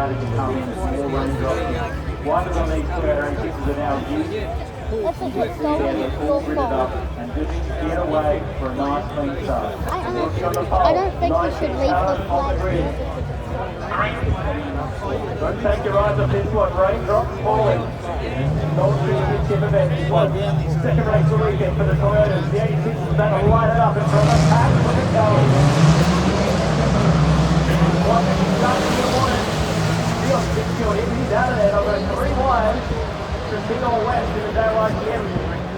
started to come in, more raindrops. One of these 286s are now used. Let's just hit Yeah, they're all gridded up and just get away for a nice clean start. I don't think you should leave the flag here. Don't take your eyes off this one. Raindrops falling. Not really a tip event. This one. Second race of the weekend for the Toyotas. The 86 is about to light it up in front of the pack. Look at going. One that he's done in the morning. He's out of there. I've got 3 wide. Big old west in the daylight again.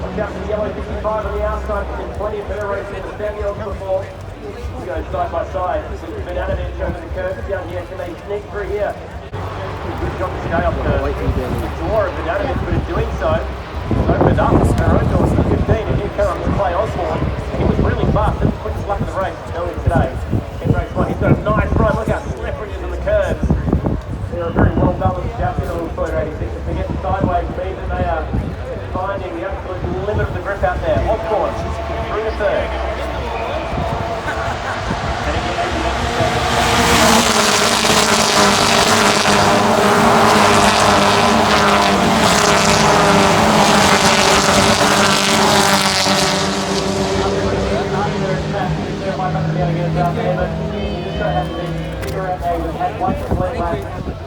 Watch out for the yellow 55 on the outside. There's been plenty of better races in the Samuels before. We go side by side. Banana men over the curves down here. Can they sneak through here? Good job to stay off the draw of Banana men, but in doing so, opened up their own doors to 15. And here comes Clay Osborne. He was really fast. That's the quickest lap of the race earlier today. In race 1, he's got a nice run. Look how slippery he is on the curves. They're a very well balanced outfit on the Toyota 86. If they get sideways speed, then they are finding the absolute limit of the grip out there. Osborne through the third.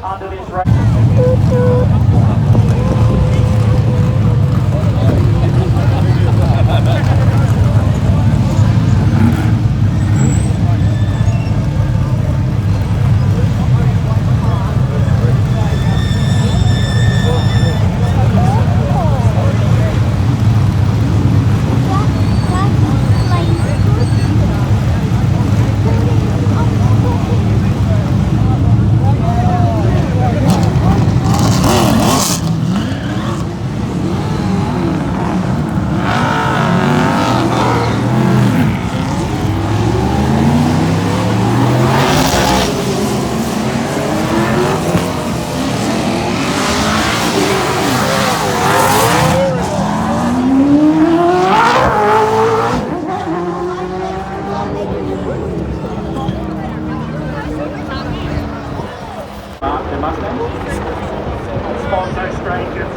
Under this race.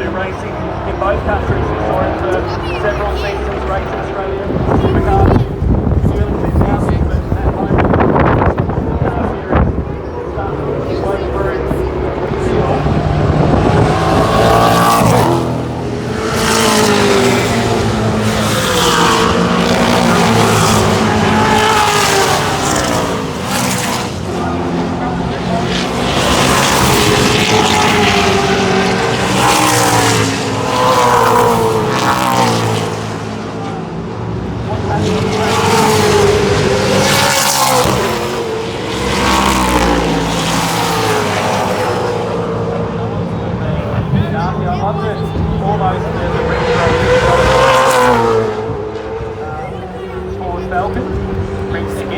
Racing in both countries. We saw him for several seasons racing Australia Supercars. Early 2000s, but at home series started his way through New Zealand.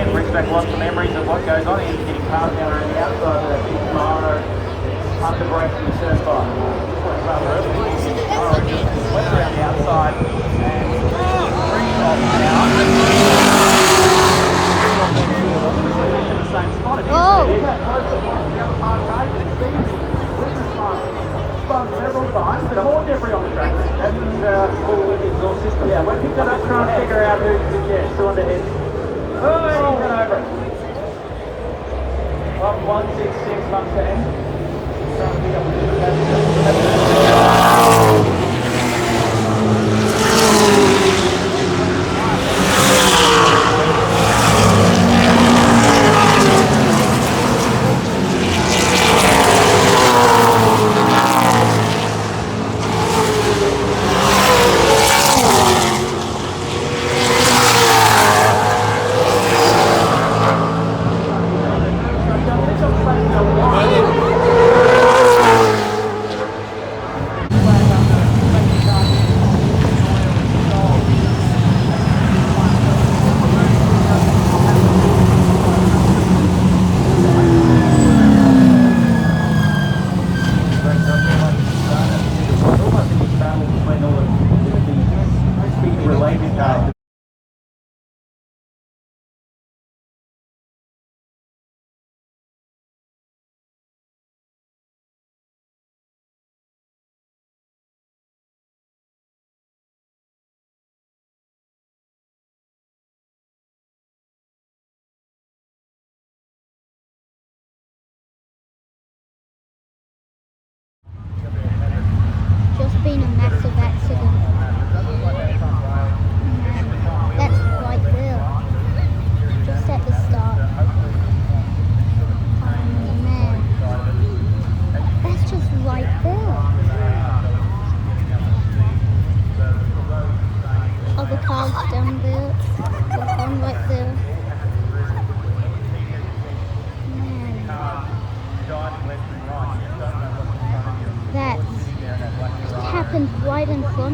Brings back lots of memories of what goes on. He's getting past down around the outside of that big Camaro under brake in the turn by. Rather early, Camaro just went around the outside and brings off now. In the same spot. Spun several times, but more debris on the track. That's full exhaust system. Yeah, we're picking up trying to figure out who's still under head. Oh, he's gone over it. 166 months to end. Trying to pick up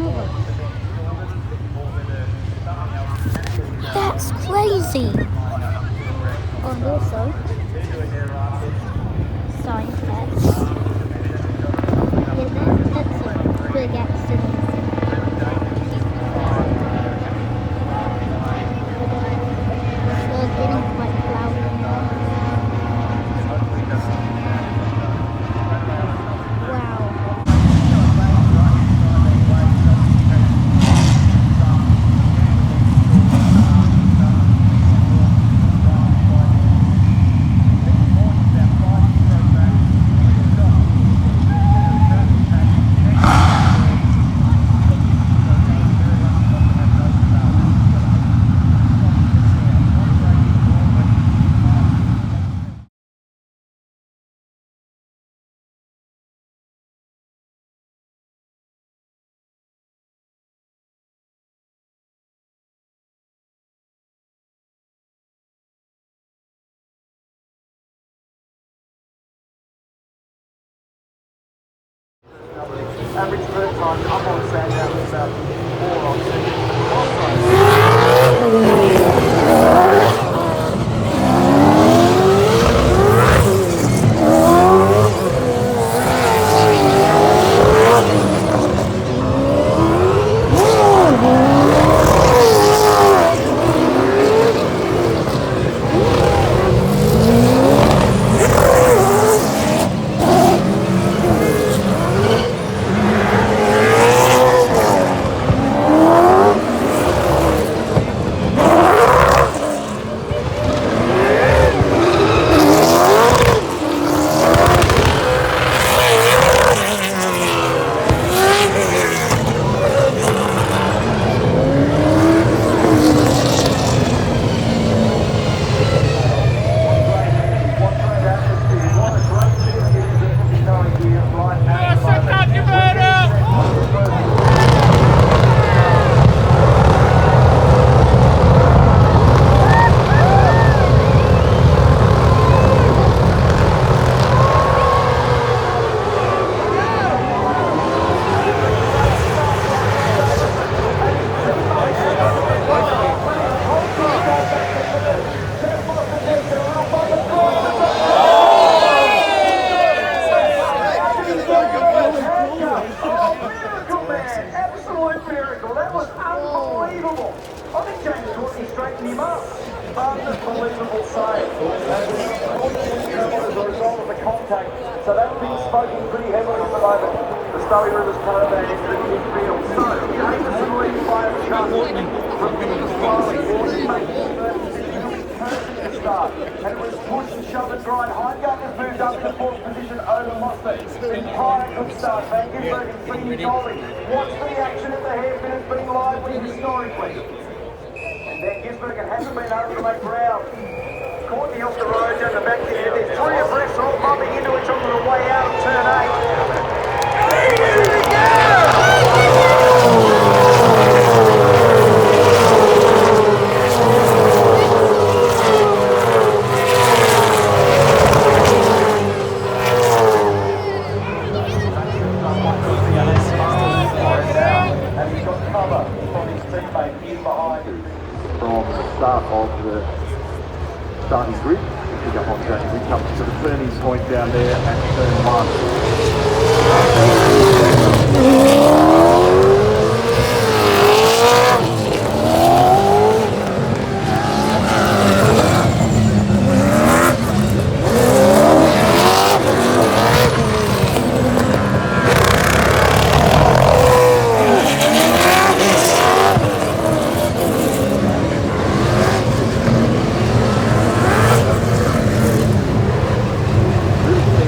one of them. That's crazy. Oh, and also, science pets. Yeah, that's a big accident. So getting quite loud in there. Wow. Average first time up on Sandown was about 4 on Unbelievable save. As a result of the contact. So that's been smoking pretty heavily at the moment. The Stony Rivers caravan into the midfield. So, Jamieson leads by a shot from Vinny Slowly. Perfect start. And it was push and shove and grind. Heimgartner's moved up to fourth position over Mossberg. Entire good start. Van Gisbergen and Freddie Dolly. Watch the action at the hairpin. It's been lively historically. Van Gisbergen hasn't been able to make ground. Courtney off the road down the back there. There's 3 abreast all bumping into each other on the way out of turn 8. And he's got cover from his teammate in behind him. From the start of the starting grid, pick up on James. We come to the turning point down there at turn 1.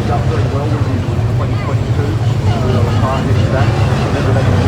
Up very well with his 2022. Target that.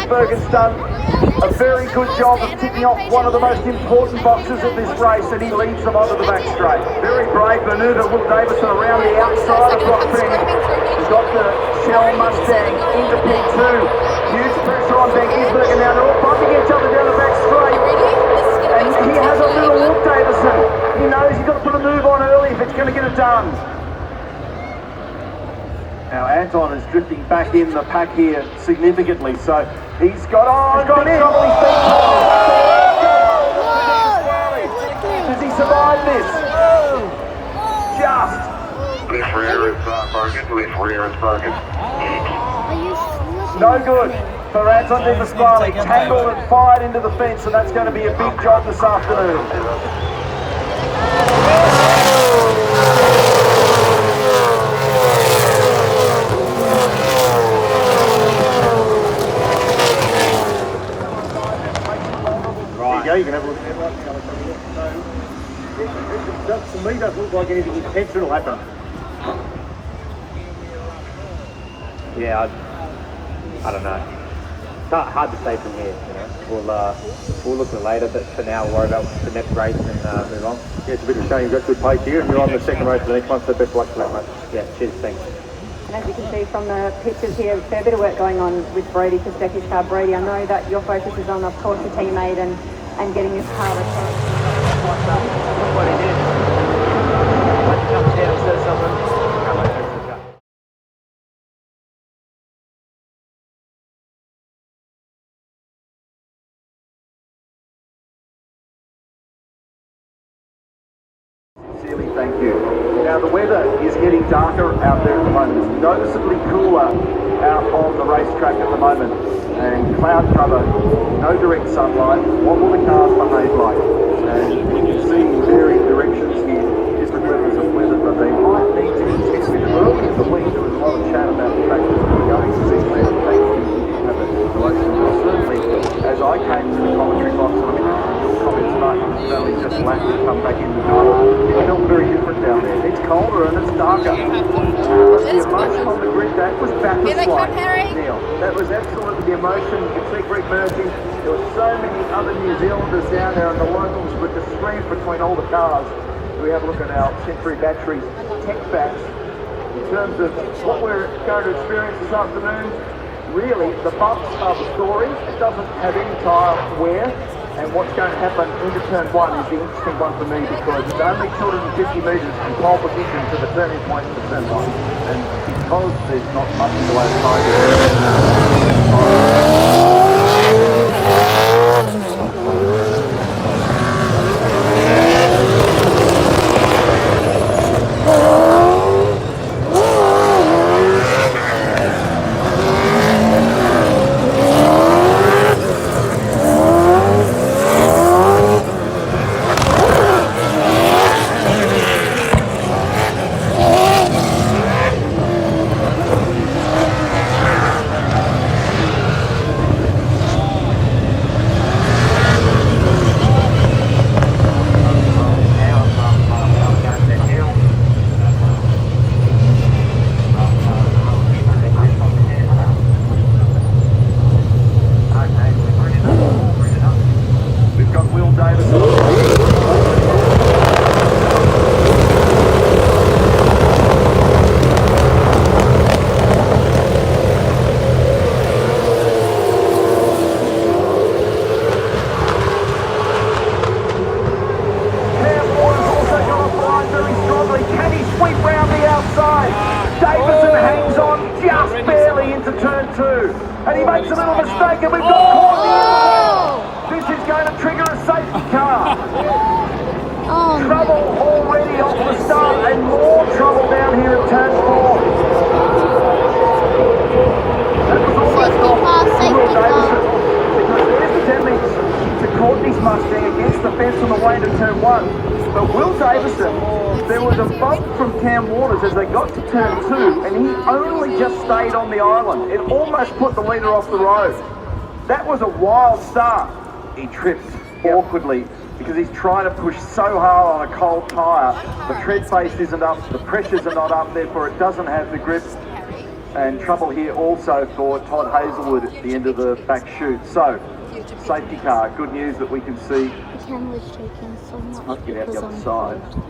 Bergen's done a very good job of ticking off one of the most important boxes of this race, and he leads them onto the back straight. Very brave manoeuvre, Will Davison around the outside of block 10. He's got the Shell Mustang into P2. Huge pressure on Ben Gisbergen now. They're all bumping each other down the back straight. And he has a little look, Davison. He knows he's got to put a move on early if it's going to get it done. Now Anton is drifting back in the pack here significantly, so he's gone in. Does he survive this? Just. Left rear is Bergen, left rear is Bergen. No good for Anton De Pasquale. Tangled and fired into the fence, and that's going to be a big job this afternoon. You can have a look at that. So, to me, doesn't look like anything intentional happened. Yeah, I don't know. It's hard to say from here. You know, we'll look at it later, but for now, we'll worry about the next race and move on. Yeah, it's a bit of a shame. You've got good pace here, and you're on the second race for the next one. So best of luck for that, mate. Yeah, cheers. Thanks. And as you can see from the pictures here, a fair bit of work going on with Brody to spec his car. Brody, I know that your focus is on, of course, the teammate and getting his car returned. Look what he did. Let's come down and say something. Sincerely, thank you. Now the weather is getting darker out there at the moment. It's noticeably cooler out on the racetrack at the moment. And cloud cover, no direct sunlight. What will the cars behave like? And you can see in varying directions here different levels of weather, but they might need to be tested. Early in the week there was a lot of chat about the fact that we're going to see clear safety have a solution. But certainly, as I came to the commentary box, and I'm interested in your comments, Mark, it's only just left to come back in the door. It felt very different down there. It's colder and it's darker. But the emotion on the grid, that was Bathurst-like. Neil, that was absolutely the emotion. You could see Greg Murphy. There were so many other New Zealanders down there, and the locals were just streamed between all the cars. We have a look at our Century Batteries tech facts in terms of what we're going to experience this afternoon. Really, the bumps are the story. It doesn't have any tyre wear. And what's going to happen into turn 1 is the interesting one for me, because it's only 250 metres from pole position to the turning point to turn 1. And because there's not much in the way of and he makes a little mistake, and we've got caught. This is going to trigger a safety car. Trouble already off the start, and more trouble down here at turn 4. That was almost off Will Davison, because there's the damage to Courtney's Mustang against the fence on the way to turn 1. But Will Davison, there was a bump from Cam Waters as they got to turn 2, and he only just stayed on the island. It almost put the leader off the road. That was a wild start. He tripped awkwardly because he's trying to push so hard on a cold tyre. The tread face isn't up, the pressures are not up, therefore it doesn't have the grip. And trouble here also for Todd Hazelwood at the end of the back chute. So, safety car, good news that we can see. The camera's shaking so much. Let's get out the because other I'm side. cold.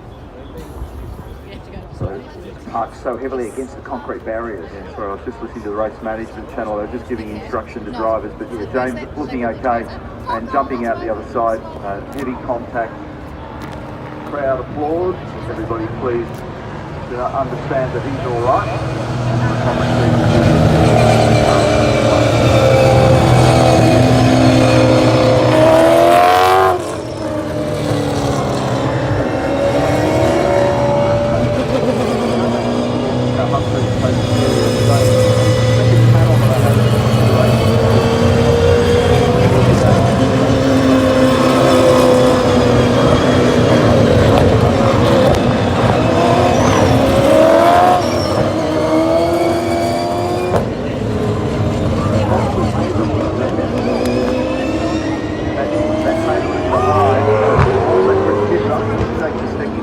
So, parked so heavily against the concrete barriers. Yeah, sorry, I was just listening to the race management channel. They were just giving instruction to drivers. But yeah, James looking okay and jumping out the other side. Heavy contact. Crowd applause. Everybody please understand that he's all right.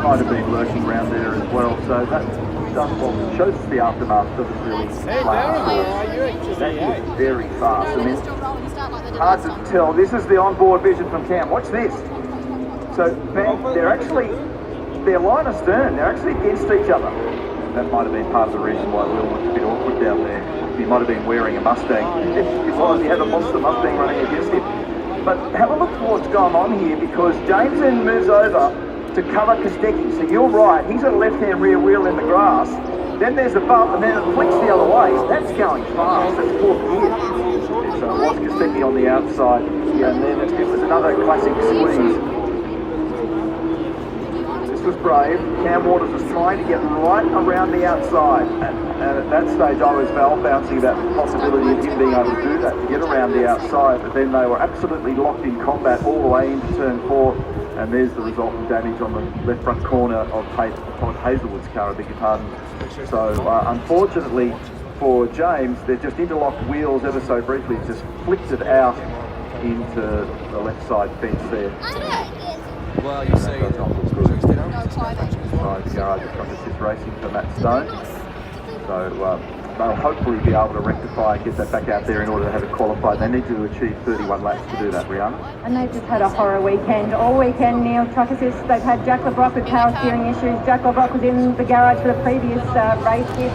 Might have been lurking around there as well, so that shows us the aftermath doesn't really that is very fast. I mean, hard to tell. This is the onboard vision from Cam. Watch this. So they're line astern. They're actually against each other. That might have been part of the reason why Will looked a bit awkward down there. He might have been wearing a Mustang. Besides, he had a monster Mustang running against him. But have a look at what's going on here, because James then moves over to cover Kostecki. So you're right, he's got a left-hand rear wheel in the grass. Then there's a bump, and then it flicks the other way. That's going fast. That's fourth gear. So it was Kostecki on the outside. Yeah, and then it was another classic squeeze. This was brave. Cam Waters was trying to get right around the outside. And at that stage, I was valve bouncing about the possibility of him being able to do that, to get around the outside. But then they were absolutely locked in combat all the way into turn 4. And there's the resultant damage on the left front corner of Todd Hazelwood's car, I beg your pardon. So unfortunately for James, they're just interlocked wheels ever so briefly, just flicked it out into the left side fence there. Well, you say that's not good. Garage from Assist Racing for Matt Stone. So they'll hopefully be able to rectify and get that back out there in order to have it qualified. They need to achieve 31 laps to do that, Rihanna. And they've just had a horror weekend. All weekend, Neil, Truck Assist, they've had Jack LeBrock with power steering issues. Jack LeBrock was in the garage for the previous race with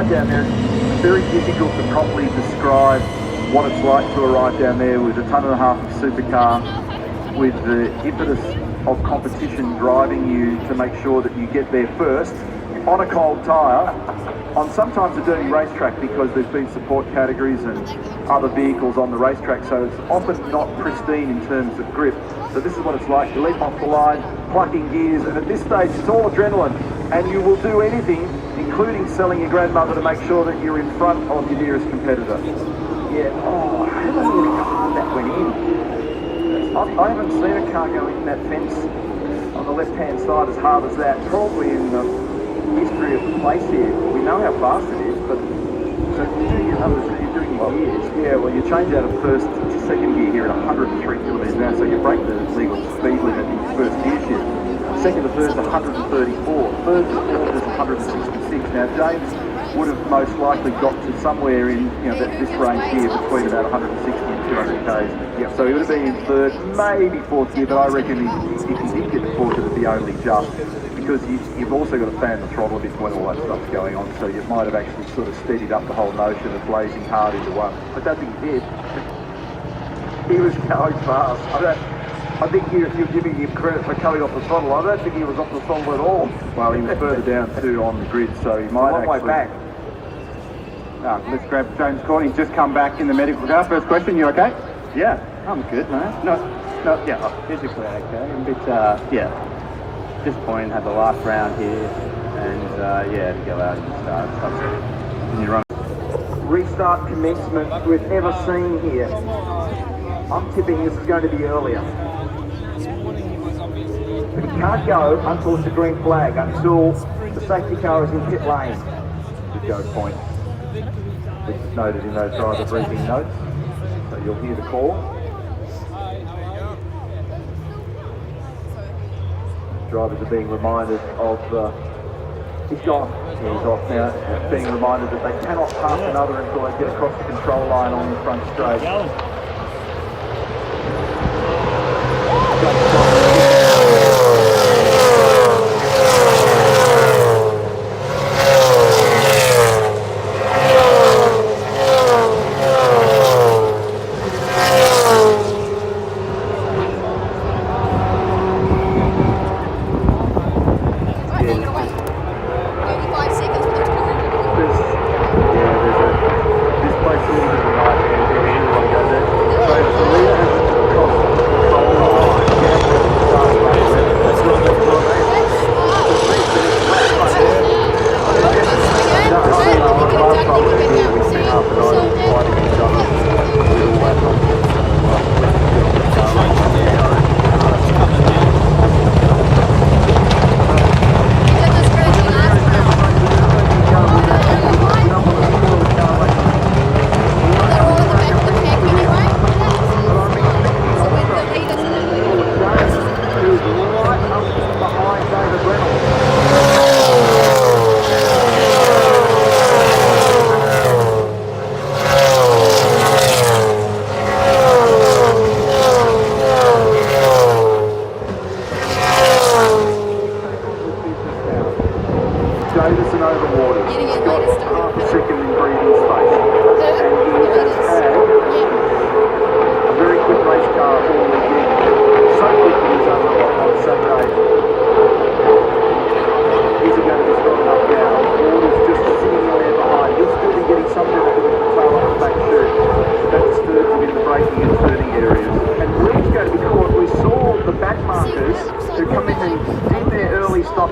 down there. It's very difficult to properly describe what it's like to arrive down there with a tonne and a half of supercar, with the impetus of competition driving you to make sure that you get there first on a cold tyre on sometimes a dirty racetrack, because there's been support categories and other vehicles on the racetrack, so it's often not pristine in terms of grip. So this is what it's like. You leap off the line, plucking gears, and at this stage it's all adrenaline, and you will do anything, including selling your grandmother, to make sure that you're in front of your nearest competitor. Yeah, oh, I haven't seen a car that went in. I haven't seen a car go in that fence on the left-hand side as hard as that, probably in the history of the place here. We know how fast it is, but so you're doing your gears. Yeah, well, you change out of first to second gear here at 103 kilometres an hour, so you break the legal speed limit in first gear shift. Second to third is 134. Third to fourth is 166. Now, James would have most likely got to somewhere in this range here between about 160 and 200 k's. Yep. So he would have been in third, maybe fourth gear, but I reckon if he did get to fourth, it would be only just, because you've also got to fan the throttle a bit when all that stuff's going on, so you might have actually sort of steadied up the whole notion of blazing hard into one. I don't think he did. He was going fast. I think you're giving him credit for coming off the throttle. I don't think he was off the throttle at all. Well, he was further down too on the grid, so he might actually... way back. Let's grab James Courtney. He's just come back in the medical car. First question, you okay? Yeah. I'm good, mate. No, yeah, physically okay. I'm a bit, disappointed. Had the last round here, and to go out and start. Can you run? restart commencement we've ever seen here. I'm tipping this is going to be earlier. But it can't go until it's a green flag, until the safety car is in pit lane. Good go point. Which is noted in those driver briefing notes. So you'll hear the call. Drivers are being reminded of he's gone. He's off now. Being reminded that they cannot pass another until they get across the control line on the front straight.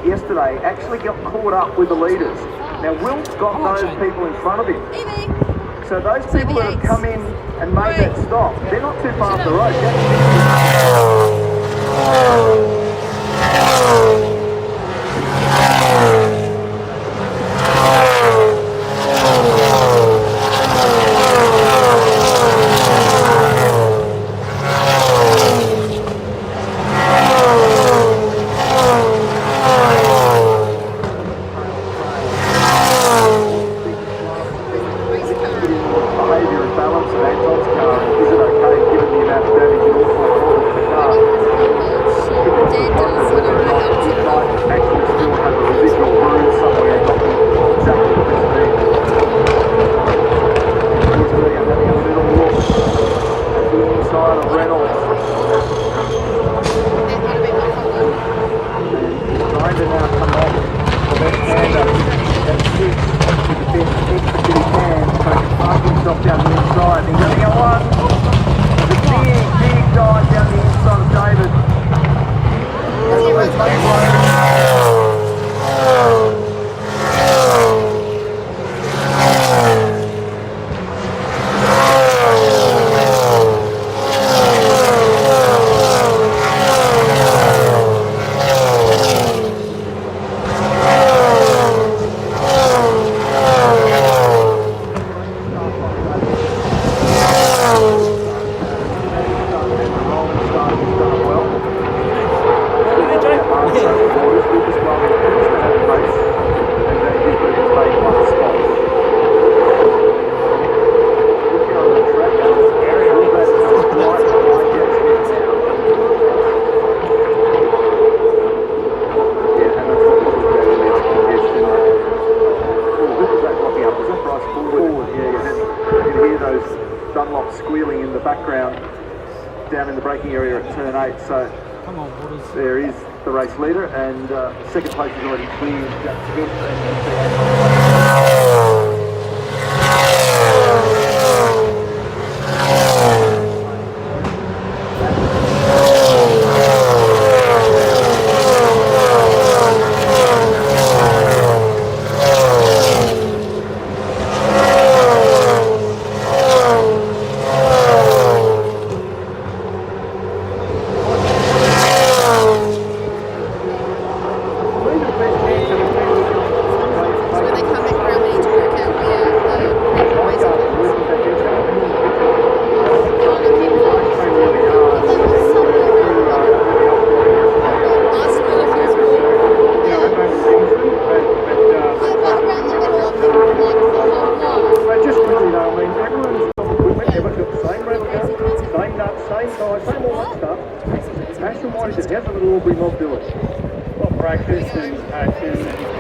Yesterday actually got caught up with the leaders. Now Will's got those people in front of him. So those people that have come in and made that stop, they're not too far off the road. Squealing in the background down in the braking area at turn 8. So there is the race leader, and second place is already cleared. Jack Smith and Nationwide, is it how's the Albury mob doing? Well, practice and action and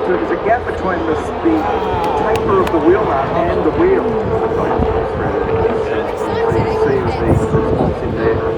So there's a gap between the taper of the wheel nut and the wheel. You can see the response in there.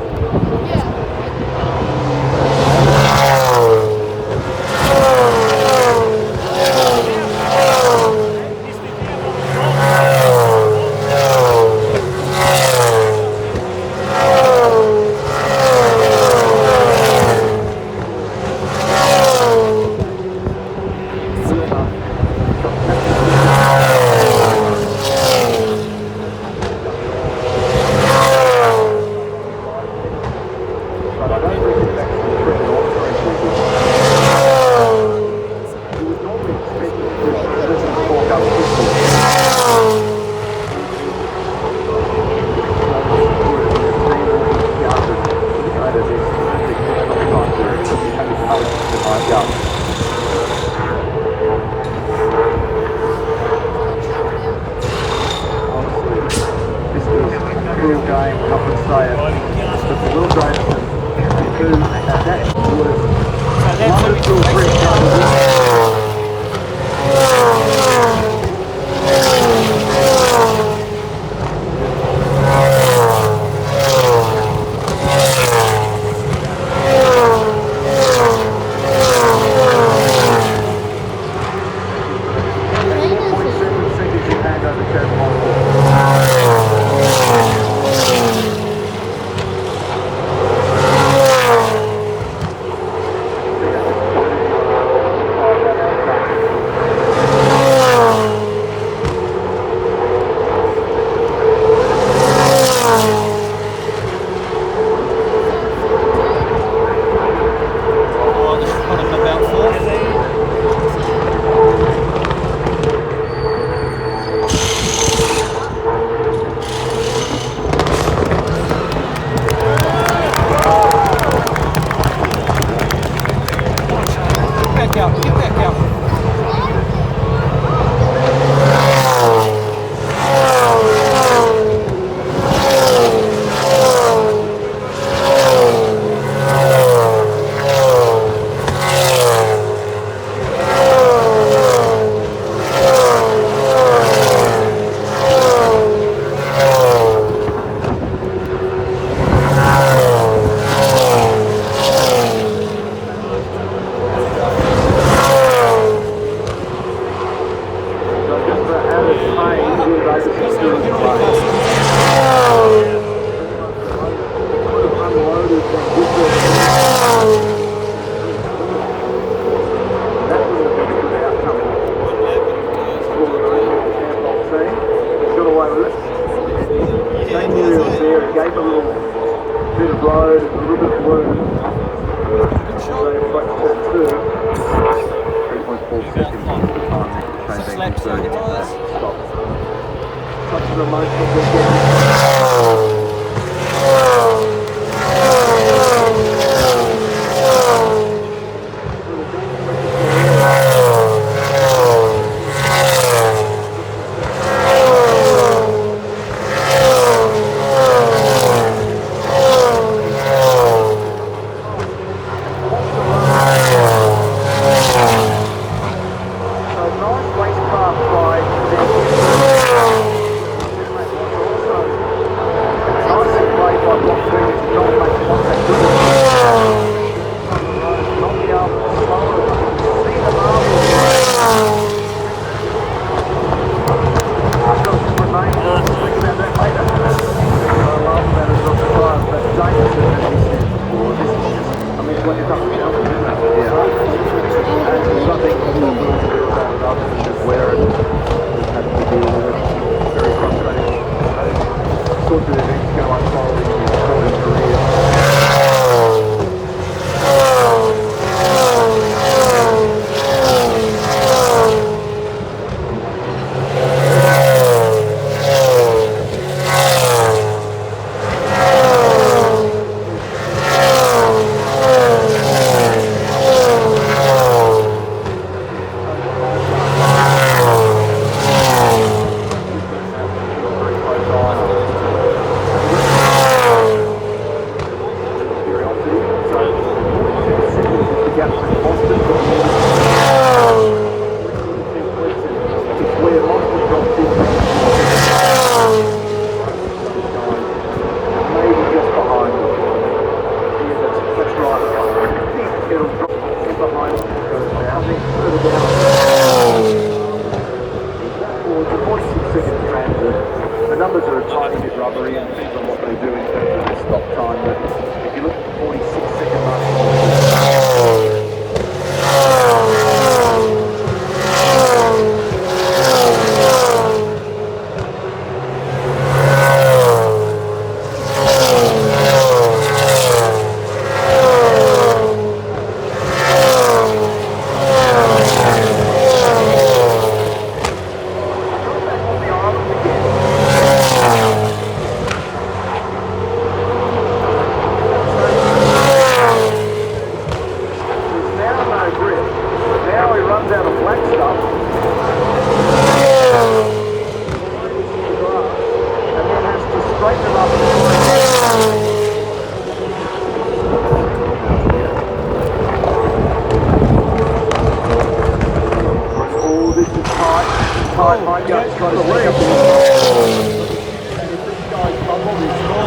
trying to sneak up.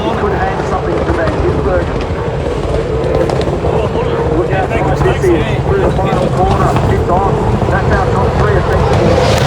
He could hand something to that Gisberg. Look how tight this is through the final corner. It's on. That's our top three effectively.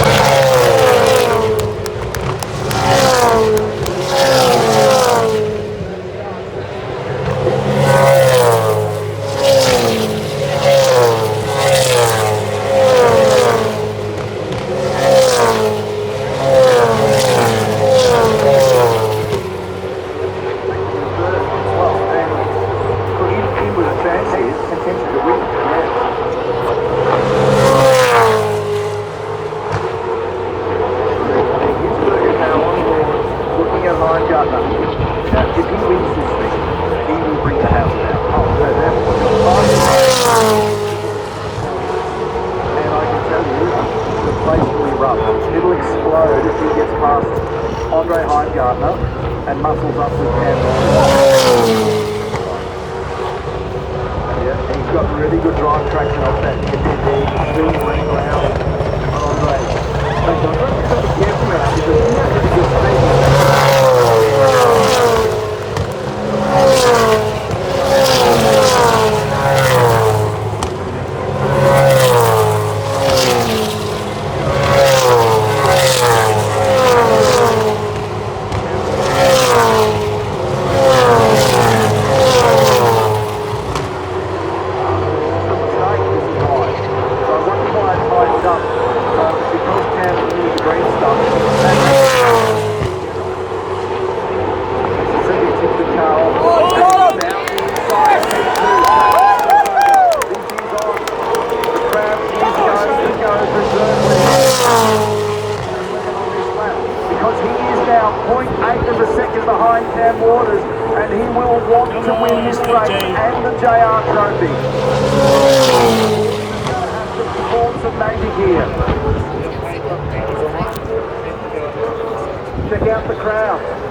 Check out the crowd.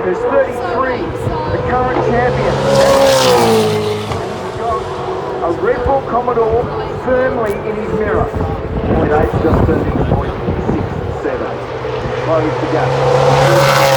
Who's 33, the current champion. A Red Bull Commodore firmly in his mirror. Point 8 just turned into point 6-7. Close the gap.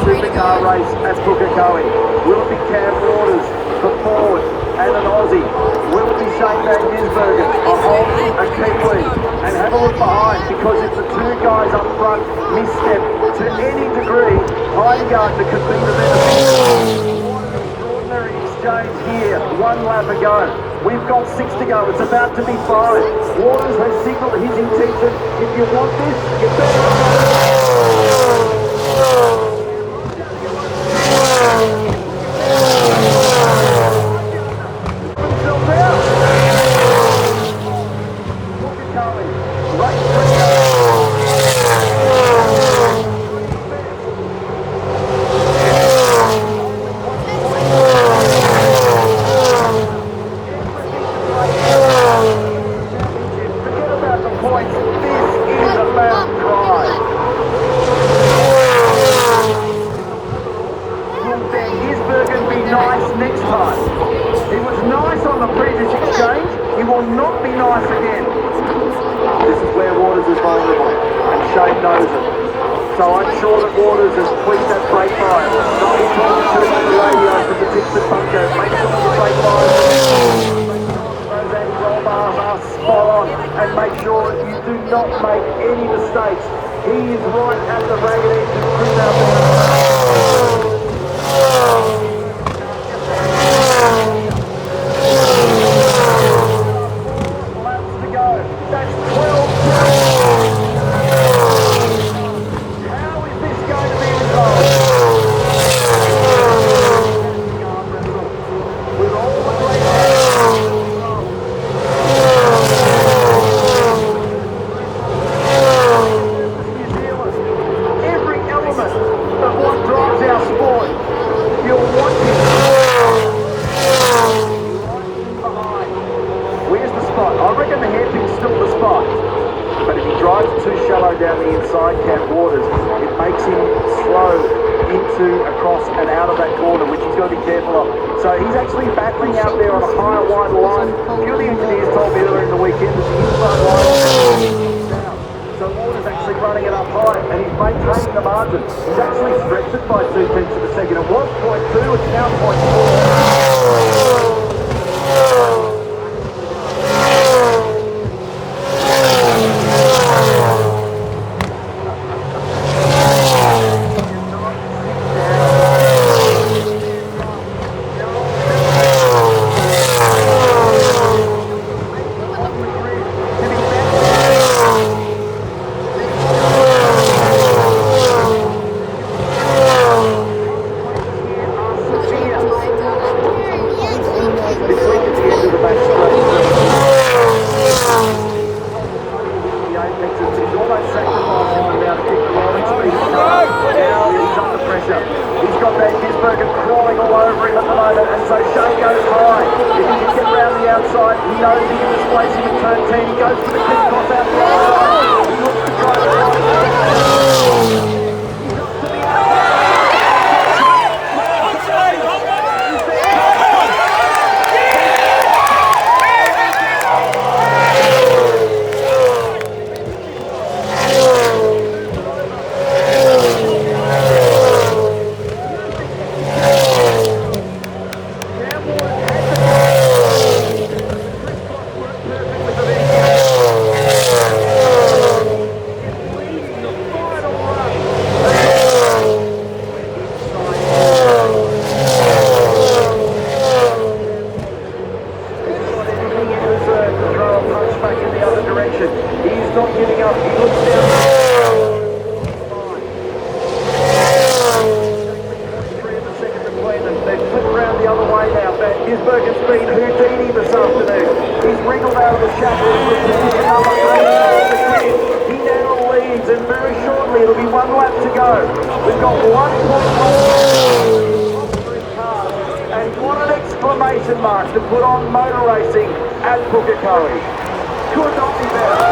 Supercar race at Pukekohe. Will it be Cam Waters for Ford and an Aussie? Will it be Shane Van Gisbergen, a Holt, a Kiwi? And have a look behind, because if the two guys up front misstep to any degree, Heidegardner could be the better. Extraordinary exchange here, 1 lap ago. We've got 6 to go, it's about to be 5. Waters has signalled his intention. If you want this, you better... So I'm sure that Waters has tweaked that brake line. Not be talking to him on the radio from the Dixon bunker. Make sure the brake line, those anti-roll bars are spot on, and make sure that you do not make any mistakes. He is right at the ragged edge of Chris out there. Laps to go. That's 12. Down the inside, Cam Waters, it makes him slow into, across and out of that corner, which he's got to be careful of. So he's actually battling out there on a higher wide line. A few of the engineers told me earlier in the weekend that the inside line down. So Waters actually running it up high, and he's maintaining the margin. He's actually stretched it by 2 tenths of a second. It was 0.2, it's now 0.4. Gisbergen's been Houdini this afternoon. He's wriggled out of the shackles with position number 8 on the grid. He now leads, and very shortly it'll be 1 lap to go. We've got 1.3 cars, and what an exclamation mark to put on motor racing at Pukekohe. Could not be better.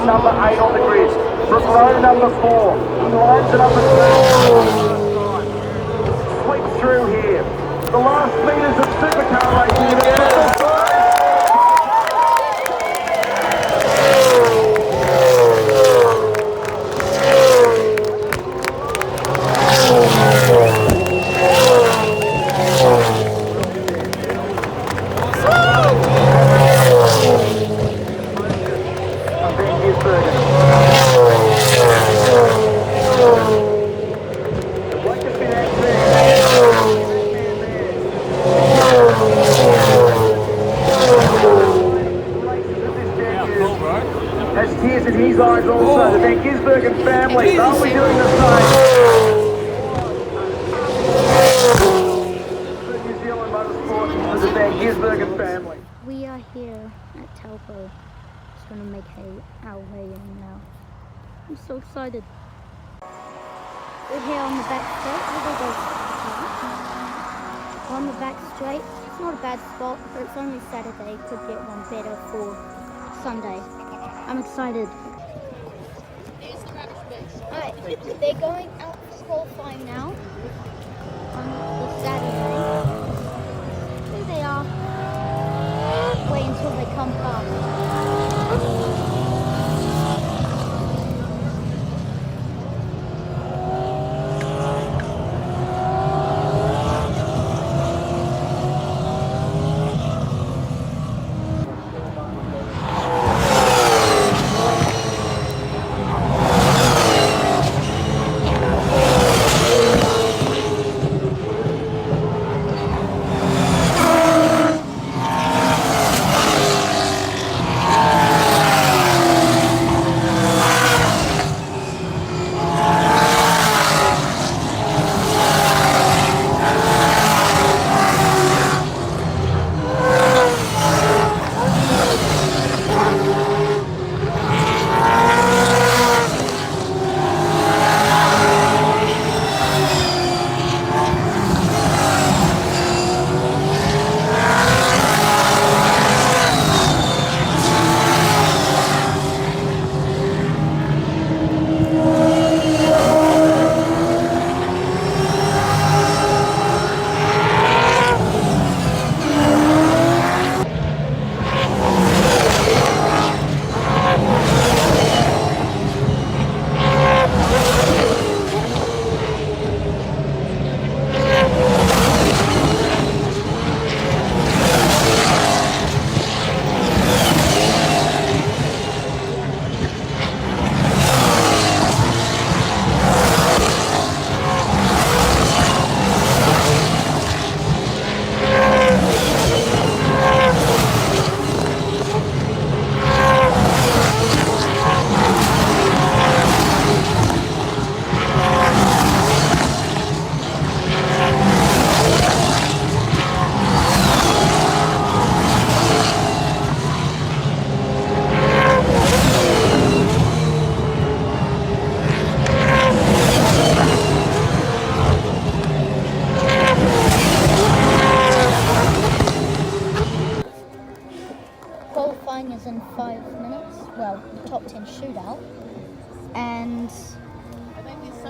Number 8 on the grid. From row number 4, he lines it up at sweeps through here. The last metres of supercar racing in a has tears in his eyes also. The Van Gisbergen family, they'll be doing the same. New Zealand Motorsport for the Van Gisbergen family. We are here at Taupo. Just gonna make our way in now. I'm so excited. We're here on the back straight. On the back straight. It's not a bad spot, but it's only Saturday. Could get one better for Sunday. I'm excited. Alright, they're going out for qualifying now on the Saturday. Here they are. Wait until they come past.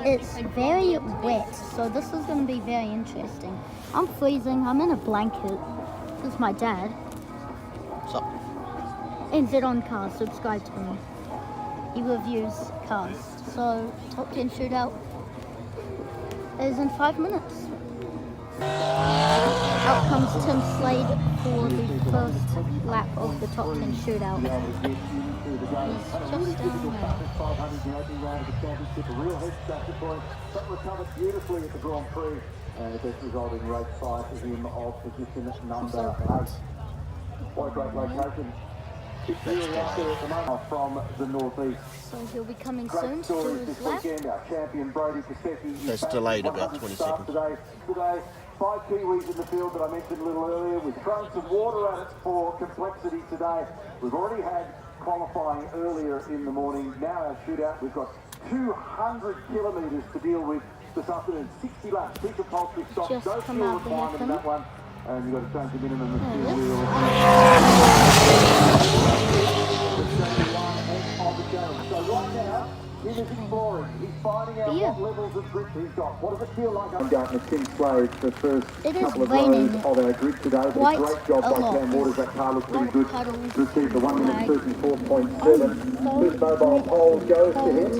It's very wet, so this is going to be very interesting. I'm freezing. I'm in a blanket. This is my dad. So, NZ on Cars, subscribe to him. He reviews cars. So, top 10 shootout is in 5 minutes. Out comes Tim Slade for the first lap of the top 10 shootout. He's just down there. A real head scratcher point, but recovered beautifully at the Grand Prix. This resulted in race 5 for him of position number 8. What a great location. It's really out there at the moment from the northeast. So he'll be coming Great soon to do stories his this lap. weekend. Our champion Brody Kosecki. That's delayed about 20 seconds. Today, 5 Kiwis in the field that I mentioned a little earlier. We've thrown some water at it for complexity today. We've already had qualifying earlier in the morning. Now our shootout, we've got 200 kilometres to deal with this afternoon. 60 laps, two compulsory stops, Just no come fuel out the requirement in that one. And you've got to change the minimum of steel wheels. So right now, he is exploring. He's finding out what levels of grip he's got. What does it feel like? I'm going to Tim Slade for the first couple of rows of our grid today. But a great job by Cam Waters. That car looks pretty good. Received the 1 minute 34.7. First mobile pole goes to him.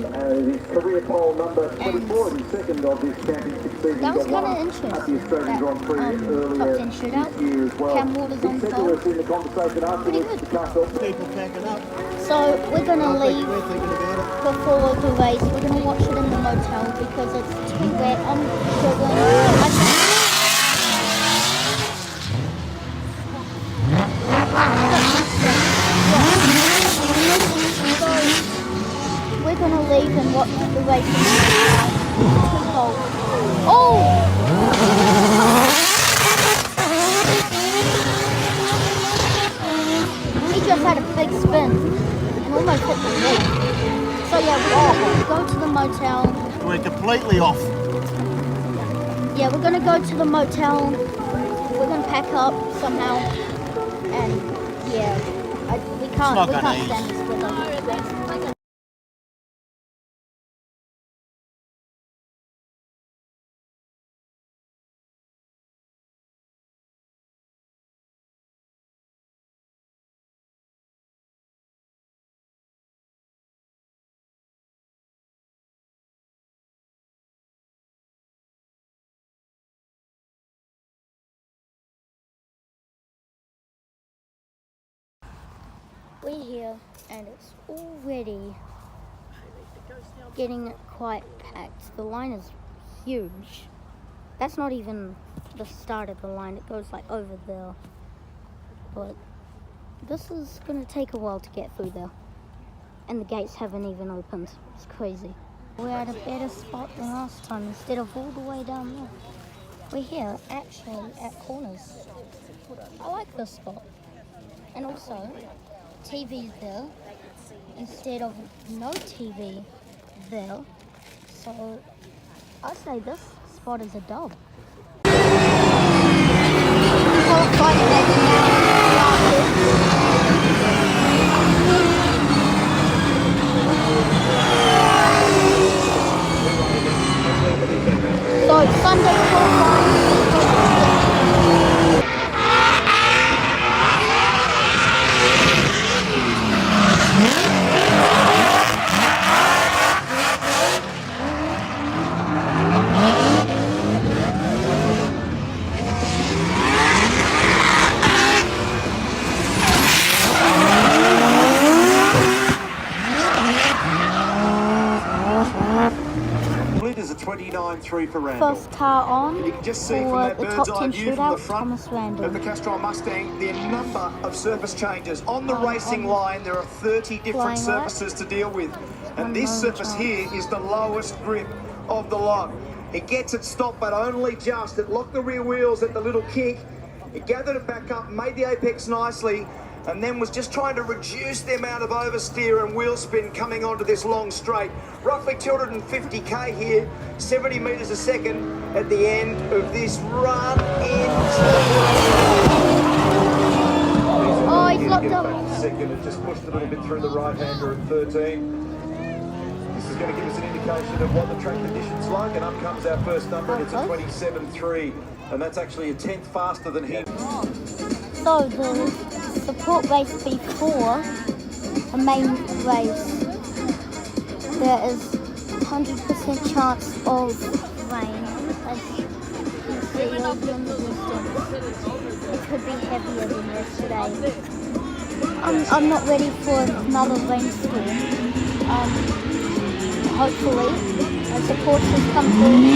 His career pole number 24 and second of this championship season. That was kind of at the interesting. Australian Grand Prix earlier this year as well. Cam Waters on He said to pole. us in the conversation afterwards, the car felt People packing up. So we're going to leave We're thinking about it. before the race. We're going to watch it in the motel because it's too wet. I'm struggling. So we're going to leave and watch the race. Oh! He just had a big spin and almost hit the wall. So yeah, we're going to go to the motel. We're completely off. Yeah, we're going to go to the motel. We're going to pack up somehow. And yeah, we can't stand this weather. We're here and it's already getting quite packed. The line is huge. That's not even the start of the line. It goes like over there. But this is going to take a while to get through there. And the gates haven't even opened. It's crazy. We're at a better spot than last time instead of all the way down there. We're here actually at corners. I like this spot. And also, TV's there instead of no TV there. So I'd say this spot is a dub. So Sunday qualifying. Is a 29.3 for Randall. First car on You can just see from for that the bird's top eye 10 view from the shootout, front Thomas Randall. of the Castrol Mustang, the number of surface changes. On the racing line, there are 30 different surfaces to deal with. And this surface here is the lowest grip of the lot. It gets it stopped, but only just. It locked the rear wheels at the little kick. It gathered it back up, made the apex nicely, and then was just trying to reduce the amount of oversteer and wheel spin coming onto this long straight. Roughly 250k here, 70 metres a second at the end of this run Oh, he's locked up. Second, it just pushed a little bit through the right-hander at 13. This is going going to give us an indication of what the track conditions like. And up comes our first number, and it's a 27.3, and that's actually a tenth faster than him. So the support race before the main race, there is 100% chance of rain. As you can see over in the distance, it could be heavier than yesterday. I'm not ready for another rainstorm. Hopefully, as the Porsches come through.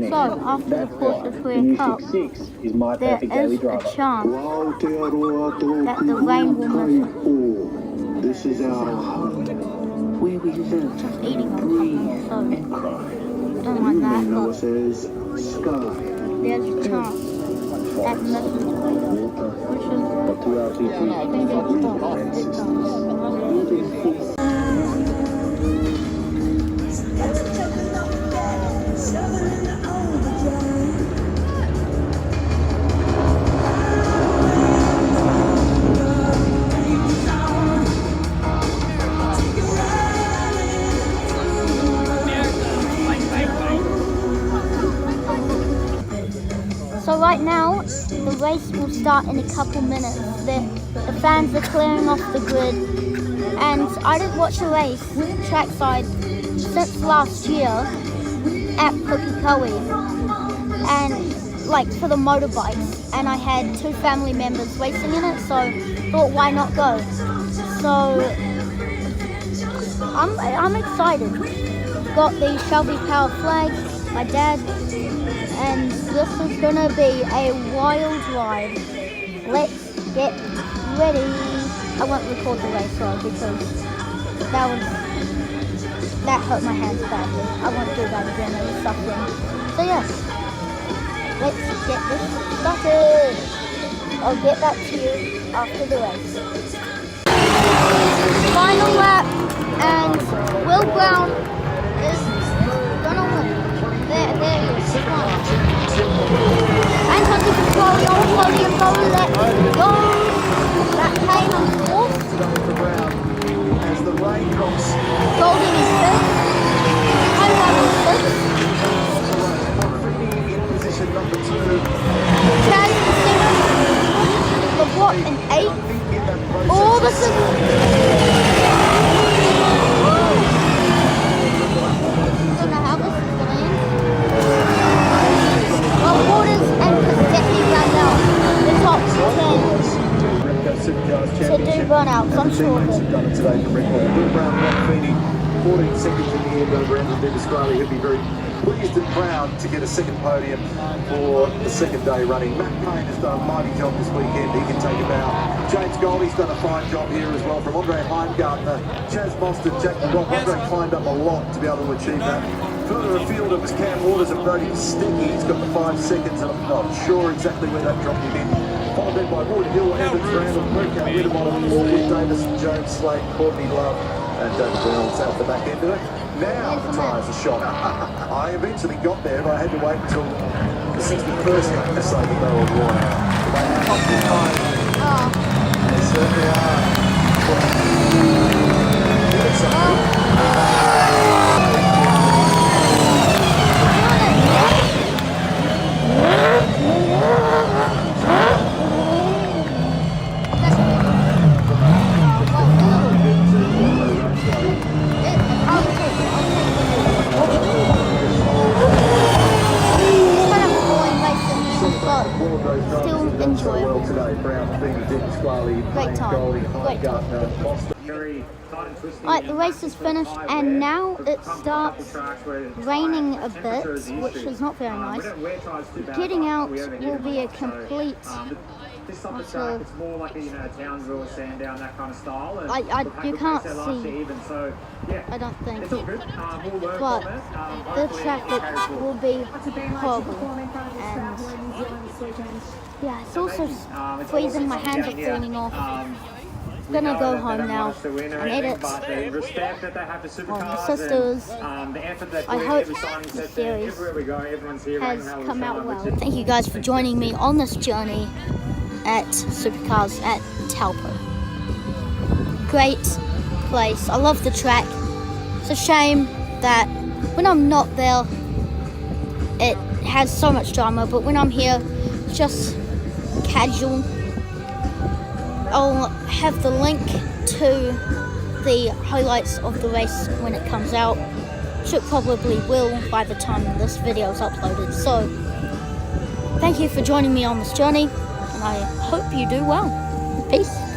So, after the Pukekohe Cup, there is a chance that the rain will miss it. This is our home, where we live, Just eating on something, so don't like that, but there's a chance that misses it, which is So right now, the race will start in a couple minutes. The fans are clearing off the grid, and I didn't watch a race trackside since last year at Pukekohe, and like for the motorbikes, and I had 2 family members racing in it, so thought why not go. So I'm excited. Got the Shelby Power flag, my dad, and this is gonna be a wild ride. Let's get ready. I won't record the race though because that hurt my hands badly. I won't do that again, it was suffering. So yeah, let's get this started. I'll get back to you after the race. Final lap, and Will Brown is gonna win. There he is. And Hunter control, let's go. That came on fourth. As the rain drops. Golden is fifth. Highway is sixth. In position number 2. Chaz in seventh. LeBlanc in eighth. Oh, this is... Supercars to do run-outs, I'm sure of it. Done it today from record. Will Brown, Rob Feeney, 14 seconds in the end over Andrew Pasquale. He'll be very pleased and proud to get a second podium for the second day running. Matt Payne has done a mighty job this weekend. He can take a bow. James Goldie's done a fine job here as well from Andre Heimgartner, Chaz Boston, Jack Rock. Andre climbed up a lot to be able to achieve that. Further afield, it was Cam Waters and Brody Sticky. He's got the 5 seconds, and I'm not sure exactly where that dropped him in. Followed then by Wood, Hill, Evans, Randall, Murkow, Whittemore, Wood, Davis, Jones, Slade, Courtney, Love, and David Reynolds out the back end of it. Now the tyres are shot. I eventually got there, but I had to wait until the 61st lap to say that they were worn out. They have up the tyres. They certainly are. Give it something. Great time. Alright, the race is finished and now it starts raining a bit, which is not very nice. Getting out will be a complete... This type of track, it's more like a Townsville, Sandown, that kind of style. And you can't see, even, so, yeah, I don't think, it's all good. We'll learn but from it. the traffic will be horrible. And yeah, it's also freezing, my hands are falling off. I'm gonna go home now and edit. My sisters, I hope the series has come out well. Thank you guys for joining me on this journey at Supercars at Taupo. Great place. I love the track. It's a shame that when I'm not there, it has so much drama, but when I'm here, it's just casual. I'll have the link to the highlights of the race when it comes out. Should probably will by the time this video is uploaded. So, thank you for joining me on this journey, and I hope you do well. Peace.